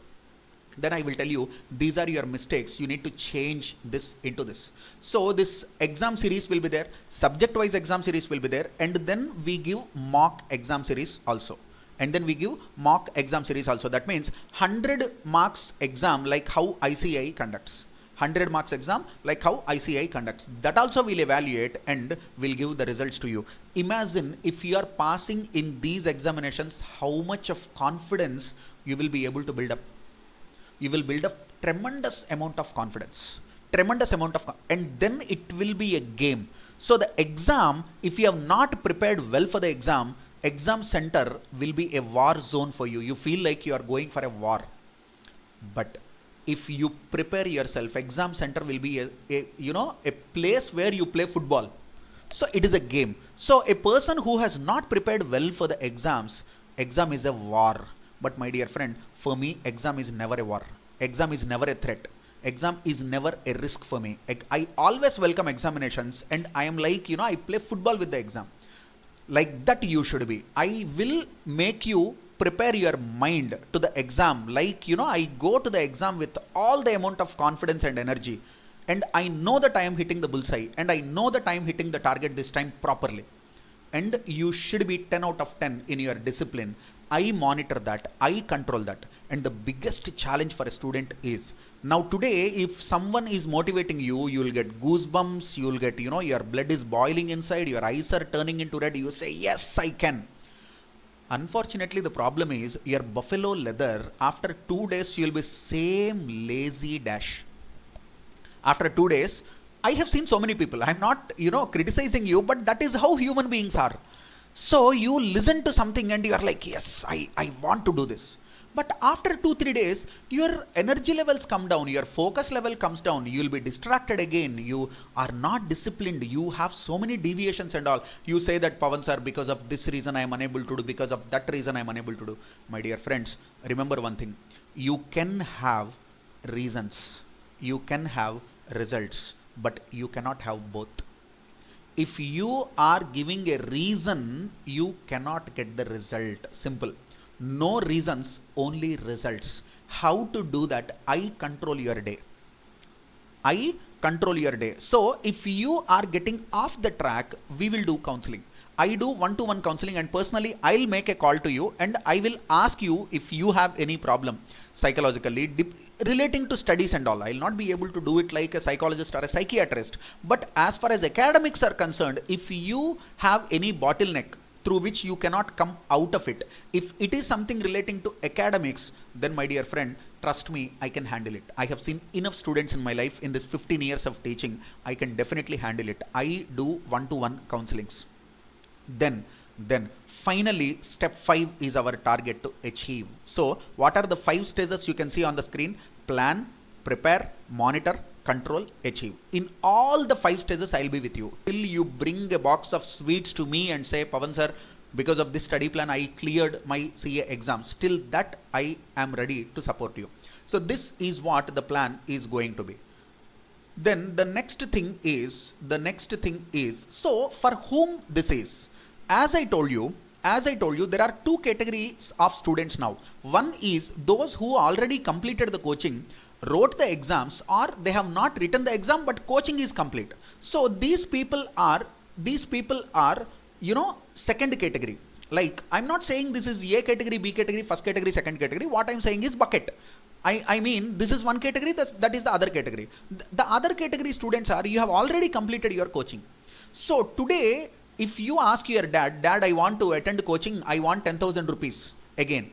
Then I will tell you, these are your mistakes, you need to change this into this. So this exam series will be there, subject wise exam series will be there, and then we give mock exam series also. And then we give mock exam series also. That means 100 marks exam like how ICI conducts. 100 marks exam like how ICI conducts. That also will evaluate and will give the results to you. Imagine if you are passing in these examinations, how much of confidence you will be able to build up. You will build up tremendous amount of confidence, and then it will be a game. So the exam, if you have not prepared well for the exam center will be a war zone for you. You feel like you are going for a war. But if you prepare yourself, exam center will be a place where you play football. So it is a game. So a person who has not prepared well for the exam is a war. But my dear friend, for me, exam is never a war. Exam is never a threat. Exam is never a risk for me. I always welcome examinations, and I am like, I play football with the exam. Like that you should be. I will make you prepare your mind to the exam. Like, I go to the exam with all the amount of confidence and energy. And I know that I am hitting the bullseye. And I know that I am hitting the target this time properly. And you should be 10 out of 10 in your discipline. I monitor that, I control that. And the biggest challenge for a student is, now today, if someone is motivating you, you will get goosebumps, you will get, your blood is boiling inside, your eyes are turning into red, you say, yes, I can. Unfortunately, the problem is, your buffalo leather, after 2 days, you will be same lazy dash. After 2 days, I have seen so many people, I am not, criticizing you, but that is how human beings are. So you listen to something and you are like, yes, I want to do this. But after 2-3 days, your energy levels come down, your focus level comes down, you will be distracted again, you are not disciplined, you have so many deviations and all. You say that, Pavan sir, because of this reason I am unable to do, because of that reason I am unable to do. My dear friends, remember one thing, you can have reasons, you can have results, but you cannot have both. If you are giving a reason, you cannot get the result. Simple. No reasons, only results. How to do that? I control your day. I control your day. So if you are getting off the track, we will do counseling. I do one-to-one counseling, and personally I'll make a call to you and I will ask you if you have any problem psychologically relating to studies and all. I'll not be able to do it like a psychologist or a psychiatrist, but as far as academics are concerned, if you have any bottleneck through which you cannot come out of it, if it is something relating to academics, then my dear friend, trust me, I can handle it. I have seen enough students in my life. In this 15 years of teaching, I can definitely handle it. I do one-to-one counselings. Then finally, step 5 is our target to achieve. So what are the 5 stages you can see on the screen? Plan, prepare, monitor, control, achieve. In all the 5 stages, I'll be with you till you bring a box of sweets to me and say, Pavan sir, because of this study plan, I cleared my CA exams. Till that, I am ready to support you. So this is what the plan is going to be. Then the next thing is, so for whom this is? As I told you, there are 2 categories of students now. One is those who already completed the coaching. wrote the exams, or they have not written the exam but coaching is complete. So these people are second category. Like, I'm not saying this is A category, B category, first category, second category. What I'm saying is bucket. I mean, this is one category, that is the other category. The other category students are, you have already completed your coaching. So today, if you ask your dad, I want to attend coaching, I want 10,000 rupees. Again,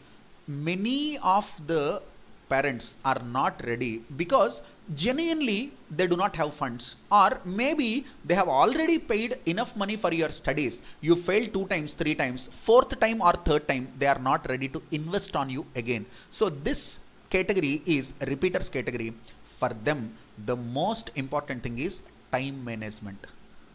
many of the parents are not ready because genuinely they do not have funds, or maybe they have already paid enough money for your studies. You failed 2 times, 3 times, fourth time or third time, they are not ready to invest on you again. So this category is repeaters category. For them, the most important thing is time management.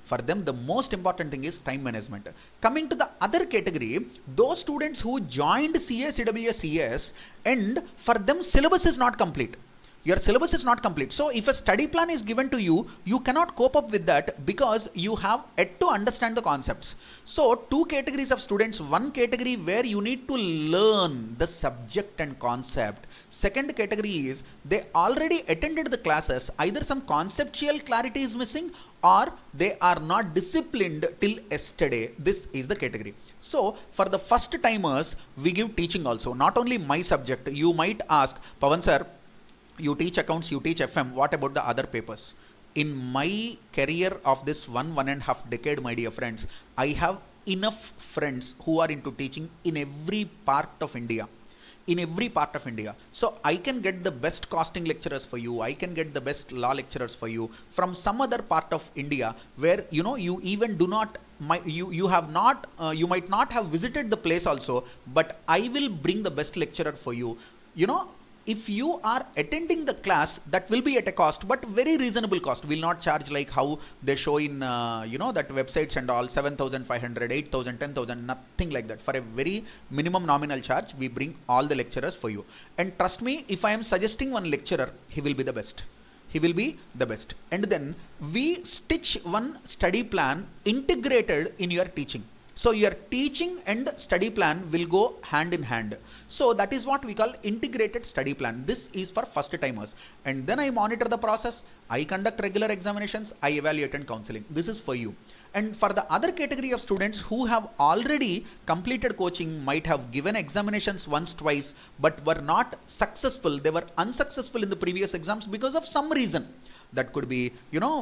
For them, the most important thing is time management. Coming to the other category, those students who joined CA, CWS, CS, and for them syllabus is not complete. Your syllabus is not complete. So if a study plan is given to you, you cannot cope up with that because you have yet to understand the concepts. So 2 categories of students. One category where you need to learn the subject and concept. Second category is they already attended the classes. Either some conceptual clarity is missing, or they are not disciplined till yesterday. This is the category. So for the first timers, we give teaching also, not only my subject. You might ask, Pavan sir, you teach accounts, you teach FM, what about the other papers? In my career of this 1.5 decade, my dear friends, I have enough friends who are into teaching in every part of India. So I can get the best costing lecturers for you, I can get the best law lecturers for you from some other part of India where you even do not, you have not, you might not have visited the place also, but I will bring the best lecturer for you. If you are attending the class, that will be at a cost, but very reasonable cost. Will not charge like how they show in that websites and all, 7,500, 8,000, 10,000, nothing like that. For a very minimum nominal charge, we bring all the lecturers for you. And trust me, if I am suggesting one lecturer, he will be the best. And then we stitch one study plan integrated in your teaching. So your teaching and study plan will go hand in hand. So that is what we call integrated study plan. This is for first timers. And then I monitor the process, I conduct regular examinations, I evaluate and counseling. This is for you. And for the other category of students who have already completed coaching, might have given examinations once, twice, but were not successful. They were unsuccessful in the previous exams because of some reason. That could be,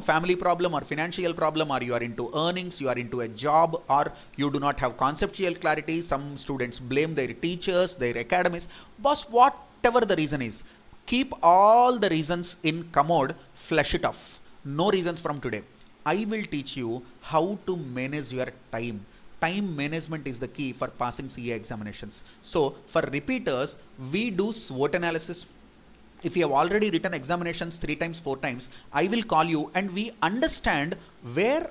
family problem or financial problem, or you are into earnings, you are into a job, or you do not have conceptual clarity. Some students blame their teachers, their academies. Boss, whatever the reason is, keep all the reasons in commode, flush it off. No reasons from today. I will teach you how to manage your time. Time management is the key for passing CA examinations. So for repeaters, we do SWOT analysis. If you have already written examinations 3 times, 4 times, I will call you and we understand where,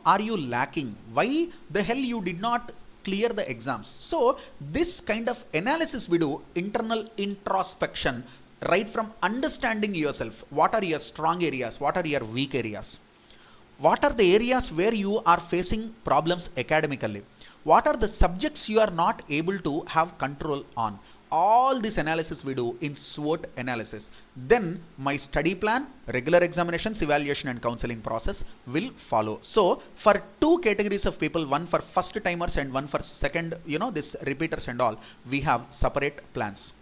are you lacking? Why the hell you did not clear the exams? So this kind of analysis we do, internal introspection, right from understanding yourself. What are your strong areas? What are your weak areas? What are the areas where you are facing problems academically? What are the subjects you are not able to have control on? All this analysis we do in SWOT analysis. Then my study plan, regular examinations, evaluation and counseling process will follow. So for 2 categories of people, one for first timers and one for second, this repeaters and all, we have separate plans.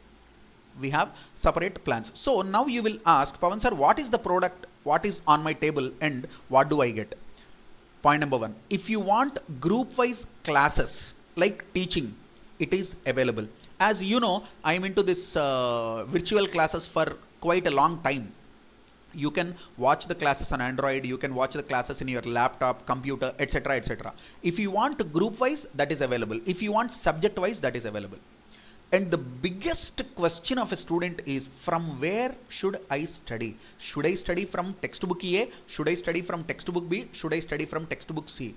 So now you will ask, Pavan sir, what is the product, what is on my table and what do I get? Point number 1, if you want group wise classes like teaching, it is available. As you know, I am into this virtual classes for quite a long time. You can watch the classes on Android, you can watch the classes in your laptop, computer, etc., etc. If you want group wise, that is available. If you want subject wise, that is available. And the biggest question of a student is, from where should I study? Should I study from textbook A? Should I study from textbook B? Should I study from textbook C?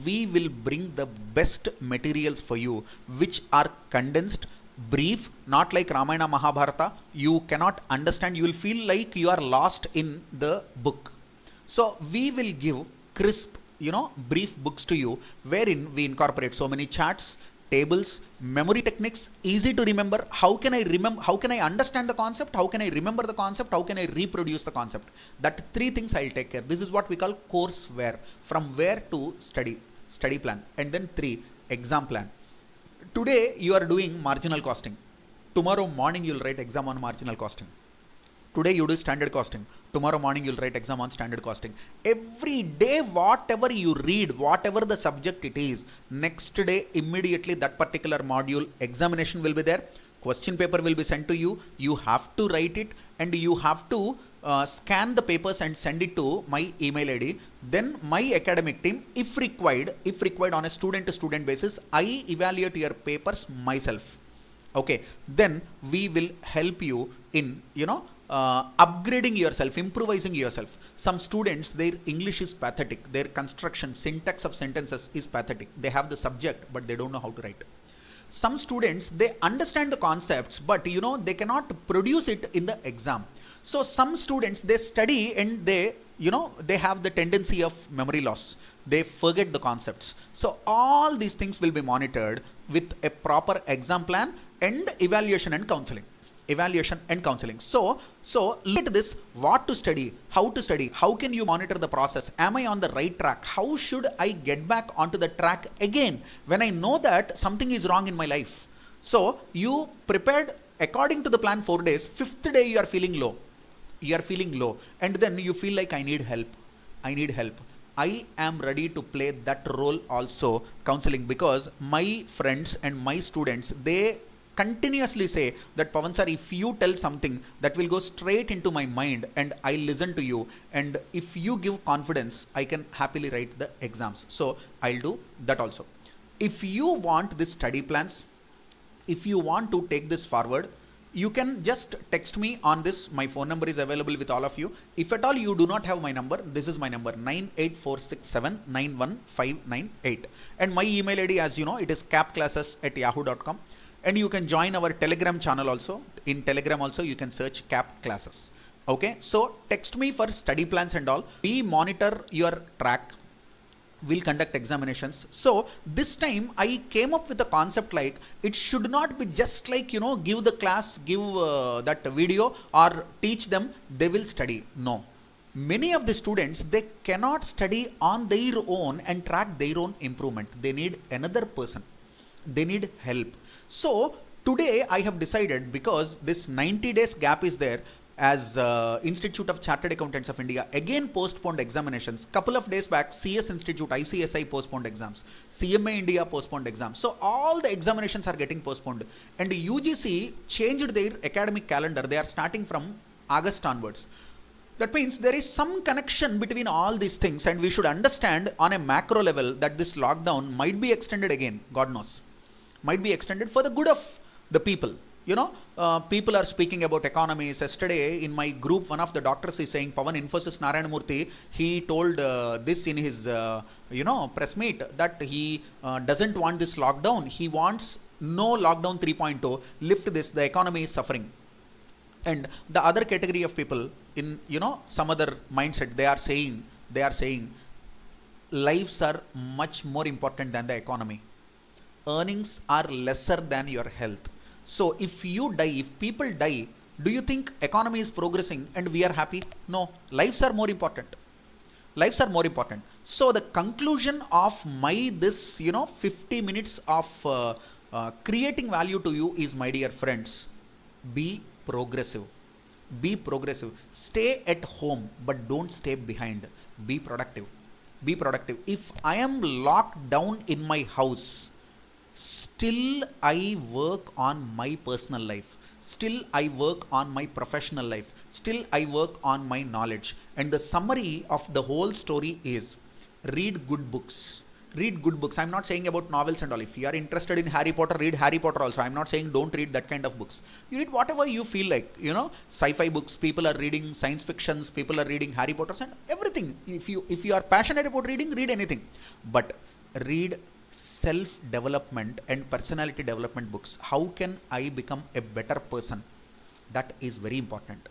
We will bring the best materials for you, which are condensed, brief, not like Ramayana Mahabharata. You cannot understand, you will feel like you are lost in the book. So we will give crisp, brief books to you, wherein we incorporate so many charts, tables, memory techniques, easy to remember. How can I remember? How can I understand the concept? How can I remember the concept? How can I reproduce the concept? That three things I'll take care. This is what we call courseware, from where to study plan. And then three, exam plan. Today you are doing marginal costing. Tomorrow morning you'll write exam on marginal costing. Today you do standard costing. Tomorrow morning you'll write exam on standard costing. Every day, whatever you read, whatever the subject it is, next day immediately that particular module examination will be there. Question paper will be sent to you. You have to write it, and you have to scan the papers and send it to my email ID. Then my academic team, if required on a student to student basis, I evaluate your papers myself. Okay, then we will help you in upgrading yourself, improvising yourself. Some students, their English is pathetic, their construction, syntax of sentences is pathetic. They have the subject but they don't know how to write. Some students, they understand the concepts but they cannot produce it in the exam. So some students, they study and they have the tendency of memory loss. They forget the concepts. So all these things will be monitored with a proper exam plan and evaluation and counseling. So look at this: what to study, how can you monitor the process? Am I on the right track? How should I get back onto the track again when I know that something is wrong in my life? So you prepared according to the plan 4 days. 5th day you are feeling low, and then you feel like I need help. I am ready to play that role also, counseling, because my friends and my students, they continuously say that, Pavan sir, if you tell something, that will go straight into my mind and I listen to you, and if you give confidence, I can happily write the exams. So I'll do that also. If you want this study plans, if you want to take this forward, you can just text me on this. My phone number is available with all of you. If at all you do not have my number, this is my number, 98467915998, and my email ID, as you know, it is capclasses@yahoo.com. And you can join our Telegram channel also. In Telegram also you can search CAPCLASSES. Okay, so text me for study plans and all. We monitor your track. We'll conduct examinations. So this time I came up with a concept like, it should not be just like give the class, give that video or teach them, they will study. No. Many of the students, they cannot study on their own and track their own improvement. They need another person. They need help. So today I have decided, because this 90 days gap is there, as Institute of Chartered Accountants of India again postponed examinations. Couple of days back, CS Institute, ICSI postponed exams, CMA India postponed exams. So all the examinations are getting postponed, and UGC changed their academic calendar. They are starting from August onwards. That means there is some connection between all these things, and we should understand on a macro level that this lockdown might be extended again. God knows, might be extended for the good of the people. People are speaking about economies. Yesterday in my group, one of the doctors is saying, Pavan, Infosys Narayanamurthy, he told this in his press meet, that he doesn't want this lockdown. He wants no lockdown 3.0. Lift this, the economy is suffering. And the other category of people in some other mindset, they are saying lives are much more important than the economy. Earnings are lesser than your health. So if you die, if people die, do you think economy is progressing and we are happy? No, lives are more important. So the conclusion of my this 50 minutes of creating value to you is, my dear friends, be progressive. Stay at home, but don't stay behind. Be productive. If I am locked down in my house, still I work on my personal life, still I work on my professional life, still I work on my knowledge. And the summary of the whole story is, read good books. I'm not saying about novels and all. If you are interested in Harry Potter, read Harry Potter also. I'm not saying don't read that kind of books. You read whatever you feel like. Sci-fi books, people are reading science fictions, people are reading Harry Potters and everything. If you are passionate about reading, read anything. But read self-development and personality development books. How can I become a better person? That is very important.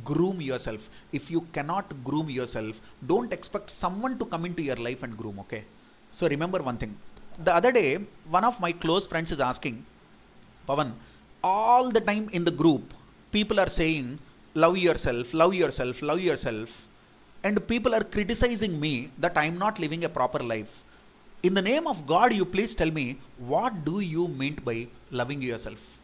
Groom yourself. If you cannot groom yourself, don't expect someone to come into your life and groom. Okay, so remember one thing, The other day, one of my close friends is asking, Pavan, all the time in the group, people are saying, love yourself, love yourself, love yourself. And people are criticizing me that I am not living a proper life. In the name of God, you please tell me, what do you mean by loving yourself?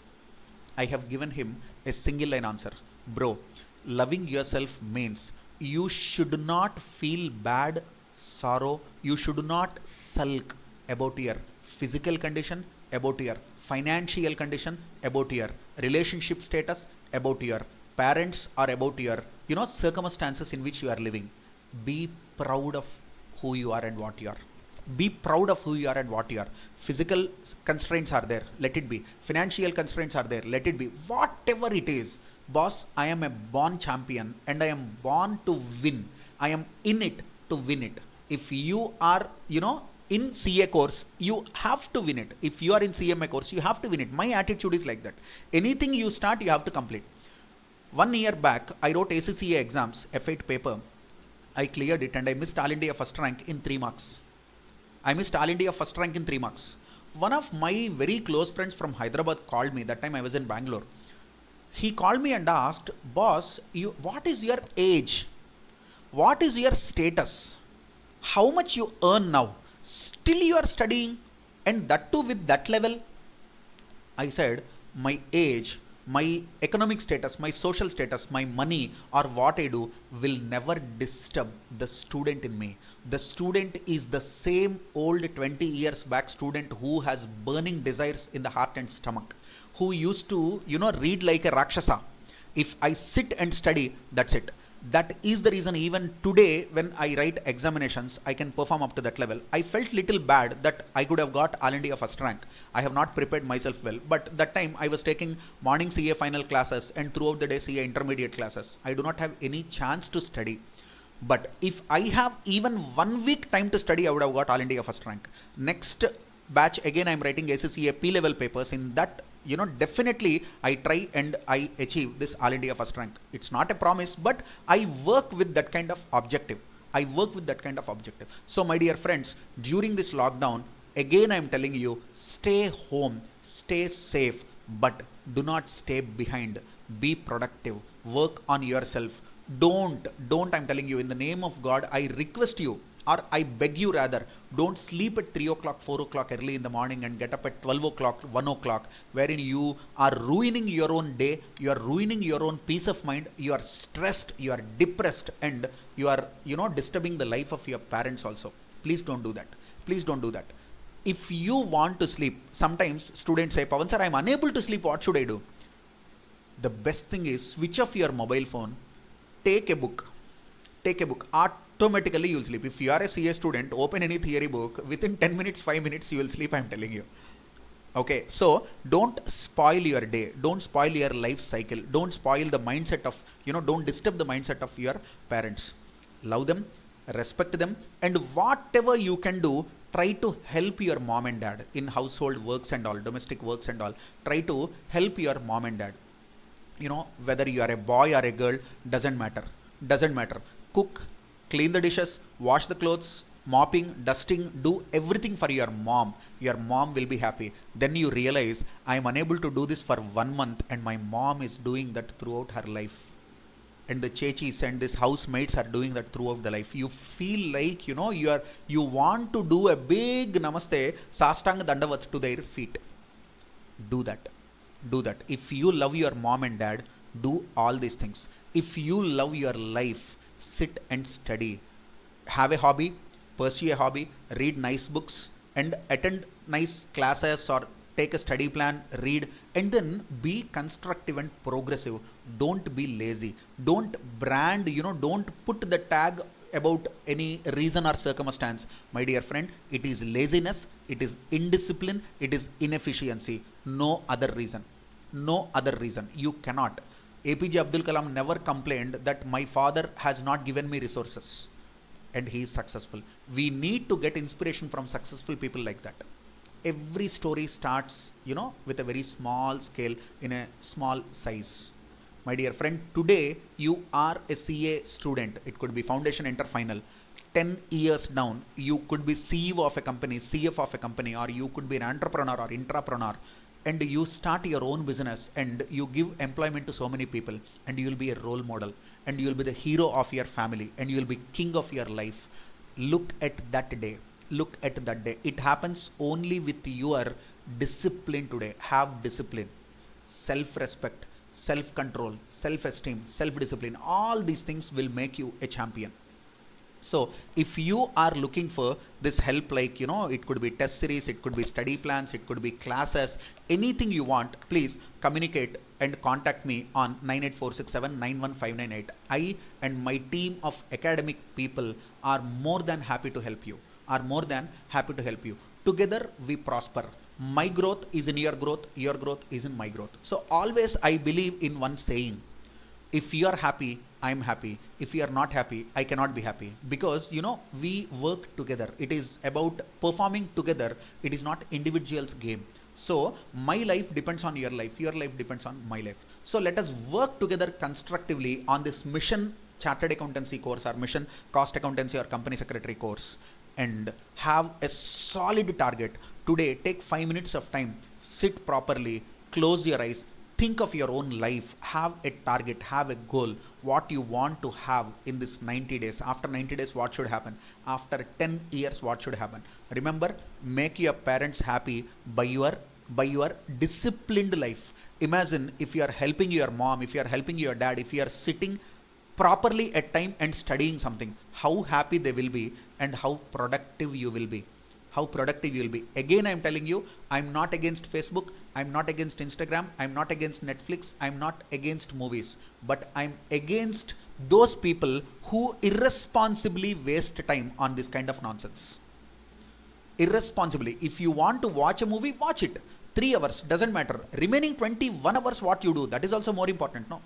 I have given him a single line answer. Bro, loving yourself means you should not feel bad, sorrow, you should not sulk about your physical condition, about your financial condition, about your relationship status, about your parents, or about your circumstances in which you are living. Be proud of who you are and what you are. Be proud of who you are and what you are. Physical constraints are there, let it be. Financial constraints are there, let it be. Whatever it is, boss, I am a born champion and I am born to win. I am in it to win it. If you are in CA course, you have to win it. If you are in CMA course, you have to win it. My attitude is like that. Anything you start, you have to complete. 1 year back, I wrote ACCA exams, F8 paper. I cleared it and I missed All India first rank in 3 marks. I missed All India first rank in 3 marks. One of my very close friends from Hyderabad called me. That time I was in Bangalore. He called me and asked, boss, what is your age? What is your status? How much you earn now? Still you are studying, and that too with that level? I said, my age, my economic status, my social status, my money, or what I do will never disturb the student in me. The student is the same old 20 years back student who has burning desires in the heart and stomach, who used to, read like a Rakshasa. If I sit and study, that's it. That is the reason even today when I write examinations, I can perform up to that level. I felt little bad that I could have got All India first rank. I have not prepared myself well, but that time I was taking morning CA final classes and throughout the day CA intermediate classes. I do not have any chance to study. But if I have even 1 week time to study, I would have got All India first rank. Next batch again I am writing ACCA P level papers. In that, definitely I try and I achieve this All India first rank. It's not a promise, but I work with that kind of objective. So my dear friends, during this lockdown, again I am telling you, stay home, stay safe, but do not stay behind. Be productive, work on yourself. Don't, I'm telling you, in the name of God, I request you, or I beg you rather, don't sleep at 3 o'clock, 4 o'clock early in the morning and get up at 12 o'clock, 1 o'clock, wherein you are ruining your own day, you are ruining your own peace of mind, you are stressed, you are depressed, and you are, disturbing the life of your parents also. Please don't do that. Please don't do that. If you want to sleep, sometimes students say, Pavan sir, I am unable to sleep, what should I do? The best thing is switch off your mobile phone, take a book. Automatically you will sleep. If you are a CA student, open any theory book, within 10 minutes, 5 minutes you will sleep, I am telling you. Okay, so don't spoil your day, don't spoil your life cycle, don't spoil the mindset of, don't disturb the mindset of your parents. Love them, respect them, and whatever you can do, try to help your mom and dad in household works and all, domestic works and all. Try to help your mom and dad. Whether you are a boy or a girl, doesn't matter. Cook, clean the dishes, wash the clothes, mopping, dusting, do everything for your mom. Your mom will be happy. Then you realize, I am unable to do this for 1 month and my mom is doing that throughout her life, and the chechis and these housemates are doing that throughout the life. You feel like, you want to do a big namaste, sastanga dandavat to their feet. Do that. If you love your mom and dad, do all these things. If you love your life, sit and study. Have a hobby, pursue a hobby, read nice books and attend nice classes, or take a study plan, read, and then be constructive and progressive. Don't be lazy. Don't brand, don't put the tag about any reason or circumstance. My dear friend, it is laziness, it is indiscipline, it is inefficiency. No other reason. You cannot. APJ Abdul Kalam never complained that my father has not given me resources, and he is successful. We need to get inspiration from successful people like that. Every story starts, with a very small scale, in a small size. My dear friend, today you are a CA student. It could be foundation, enter, final. 10 years down, you could be CEO of a company, CF of a company, or you could be an entrepreneur or intrapreneur, and you start your own business and you give employment to so many people, and you will be a role model, and you will be the hero of your family, and you will be king of your life. Look at that day. Look at that day. It happens only with your discipline today. Have discipline, self respect, self control, self esteem, self discipline. All these things will make you a champion. So if you are looking for this help, like it could be test series, it could be study plans, it could be classes, anything you want, please communicate and contact me on 98467 I and my team of academic people are more than happy to help you. Together we prosper. My growth is in your growth, your growth is in my growth. So always I believe in one saying: if you are happy, I am happy. If you are not happy, I cannot be happy. Because we work together. It is about performing together. It is not individual's game. So my life depends on your life, your life depends on my life. So let us work together constructively on this mission chartered accountancy course, or mission cost accountancy or company secretary course, and have a solid target. Today take 5 minutes of time, sit properly, close your eyes, think of your own life, have a target, have a goal, what you want to have in this 90 days. After 90 days, what should happen? After 10 years, what should happen? Remember, make your parents happy by your disciplined life. Imagine if you are helping your mom, if you are helping your dad, if you are sitting properly at time and studying something, how happy they will be and how productive you will be. Again, I'm telling you, I'm not against Facebook, I'm not against Instagram, I'm not against Netflix, I'm not against movies, but I'm against those people who irresponsibly waste time on this kind of nonsense. Irresponsibly. If you want to watch a movie, watch it 3 hours, doesn't matter. Remaining 21 hours, what you do, that is also more important. No,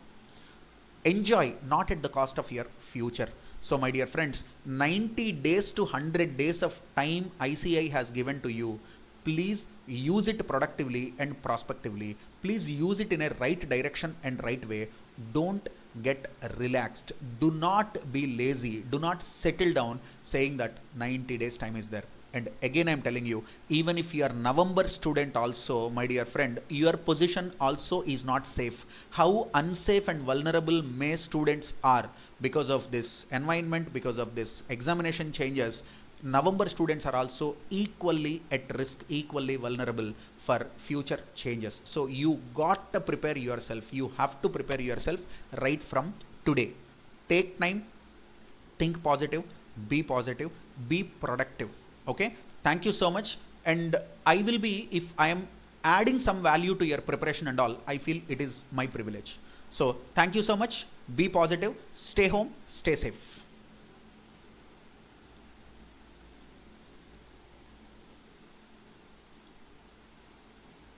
enjoy, not at the cost of your future. So my dear friends, 90 days to 100 days of time ICI has given to you. Please use it productively and prospectively. Please use it in a right direction and right way. Don't get relaxed. Do not be lazy. Do not settle down saying that 90 days time is there. And again, I'm telling you, even if you are November student also, my dear friend, your position also is not safe. How unsafe and vulnerable may students are because of this environment, because of this examination changes. November students are also equally at risk, equally vulnerable for future changes. So you got to prepare yourself. You have to prepare yourself right from today. Take time, think positive, be productive. Okay, thank you so much. And I will be, if I am adding some value to your preparation and all, I feel it is my privilege. So thank you so much. Be positive, stay home, stay safe.